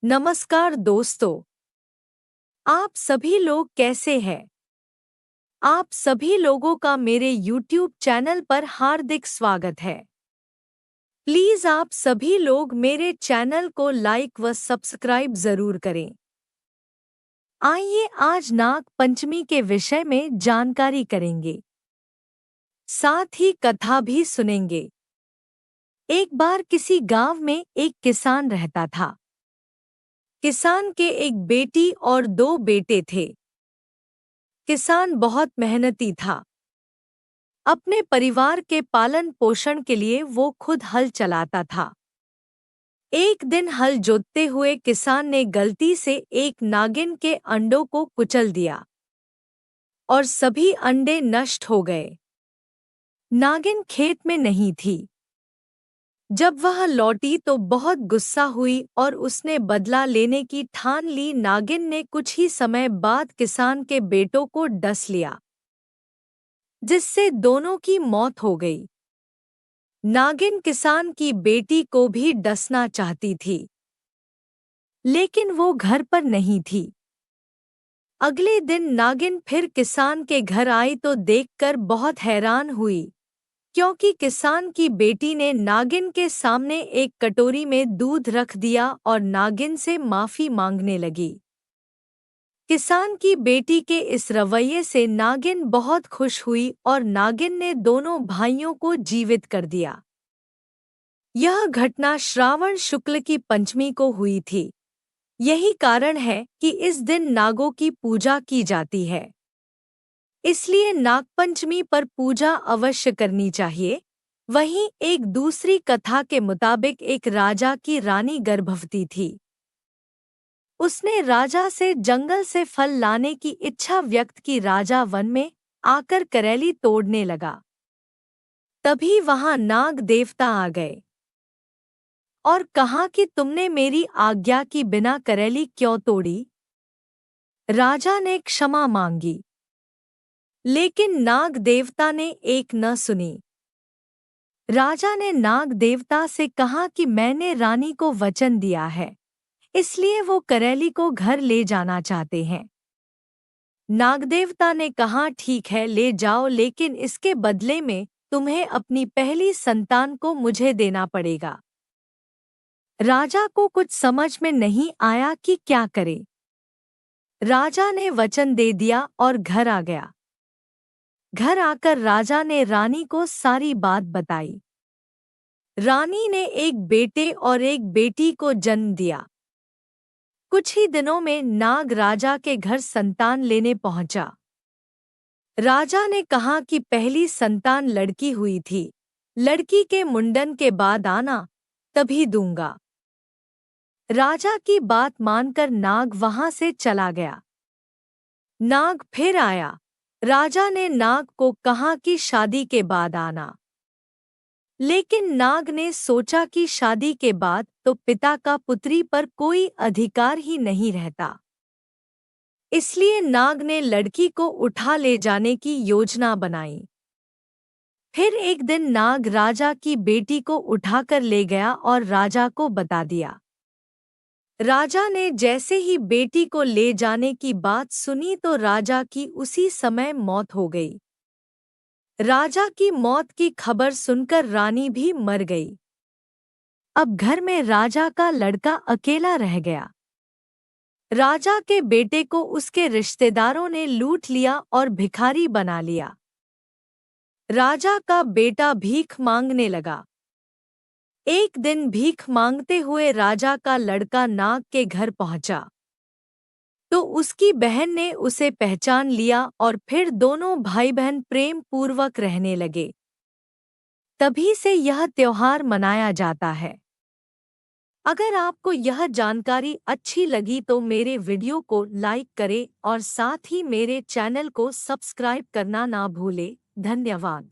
नमस्कार दोस्तों, आप सभी लोग कैसे हैं? आप सभी लोगों का मेरे YouTube चैनल पर हार्दिक स्वागत है। प्लीज़ आप सभी लोग मेरे चैनल को लाइक व सब्सक्राइब ज़रूर करें। आइए आज नाग पंचमी के विषय में जानकारी करेंगे। साथ ही कथा भी सुनेंगे। एक बार किसी गांव में एक किसान रहता था। किसान के एक बेटी और दो बेटे थे। किसान बहुत मेहनती था। अपने परिवार के पालन पोषण के लिए वो खुद हल चलाता था। एक दिन हल जोतते हुए किसान ने गलती से एक नागिन के अंडों को कुचल दिया और सभी अंडे नष्ट हो गए। नागिन खेत में नहीं थी। जब वह लौटी तो बहुत गुस्सा हुई और उसने बदला लेने की ठान ली। नागिन ने कुछ ही समय बाद किसान के बेटों को डस लिया, जिससे दोनों की मौत हो गई। नागिन किसान की बेटी को भी डसना चाहती थी, लेकिन वो घर पर नहीं थी। अगले दिन नागिन फिर किसान के घर आई तो देखकर बहुत हैरान हुई, क्योंकि किसान की बेटी ने नागिन के सामने एक कटोरी में दूध रख दिया और नागिन से माफी मांगने लगी। किसान की बेटी के इस रवैये से नागिन बहुत खुश हुई और नागिन ने दोनों भाइयों को जीवित कर दिया। यह घटना श्रावण शुक्ल की पंचमी को हुई थी। यही कारण है कि इस दिन नागों की पूजा की जाती है। इसलिए नागपंचमी पर पूजा अवश्य करनी चाहिए। वहीं एक दूसरी कथा के मुताबिक एक राजा की रानी गर्भवती थी। उसने राजा से जंगल से फल लाने की इच्छा व्यक्त की। राजा वन में आकर करेली तोड़ने लगा। तभी वहां नाग देवता आ गए और कहा कि तुमने मेरी आज्ञा की बिना करेली क्यों तोड़ी? राजा ने क्षमा मांगी, लेकिन नाग देवता ने एक न सुनी। राजा ने नाग देवता से कहा कि मैंने रानी को वचन दिया है, इसलिए वो करेली को घर ले जाना चाहते हैं। नागदेवता ने कहा ठीक है, ले जाओ, लेकिन इसके बदले में तुम्हें अपनी पहली संतान को मुझे देना पड़ेगा। राजा को कुछ समझ में नहीं आया कि क्या करे। राजा ने वचन दे दिया और घर आ गया। घर आकर राजा ने रानी को सारी बात बताई। रानी ने एक बेटे और एक बेटी को जन्म दिया। कुछ ही दिनों में नाग राजा के घर संतान लेने पहुंचा। राजा ने कहा कि पहली संतान लड़की हुई थी, लड़की के मुंडन के बाद आना, तभी दूंगा। राजा की बात मानकर नाग वहां से चला गया। नाग फिर आया। राजा ने नाग को कहा कि शादी के बाद आना, लेकिन नाग ने सोचा कि शादी के बाद तो पिता का पुत्री पर कोई अधिकार ही नहीं रहता। इसलिए नाग ने लड़की को उठा ले जाने की योजना बनाई। फिर एक दिन नाग राजा की बेटी को उठाकर ले गया और राजा को बता दिया। राजा ने जैसे ही बेटी को ले जाने की बात सुनी तो राजा की उसी समय मौत हो गई। राजा की मौत की खबर सुनकर रानी भी मर गई। अब घर में राजा का लड़का अकेला रह गया। राजा के बेटे को उसके रिश्तेदारों ने लूट लिया और भिखारी बना लिया। राजा का बेटा भीख मांगने लगा। एक दिन भीख मांगते हुए राजा का लड़का नाग के घर पहुंचा तो उसकी बहन ने उसे पहचान लिया और फिर दोनों भाई बहन प्रेम पूर्वक रहने लगे। तभी से यह त्योहार मनाया जाता है। अगर आपको यह जानकारी अच्छी लगी तो मेरे वीडियो को लाइक करें और साथ ही मेरे चैनल को सब्सक्राइब करना ना भूलें। धन्यवाद।